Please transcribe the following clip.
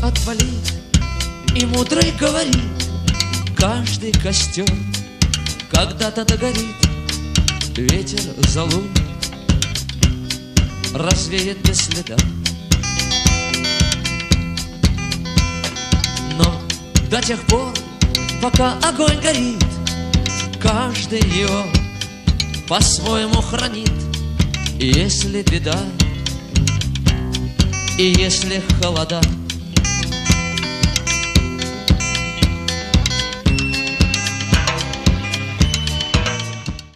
отвалить. И мудрый говорит: каждый костер когда-то догорит. Ветер залунит, развеет без следа. Но до тех пор, пока огонь горит, каждый его по-своему хранит. И если беда, и если холода,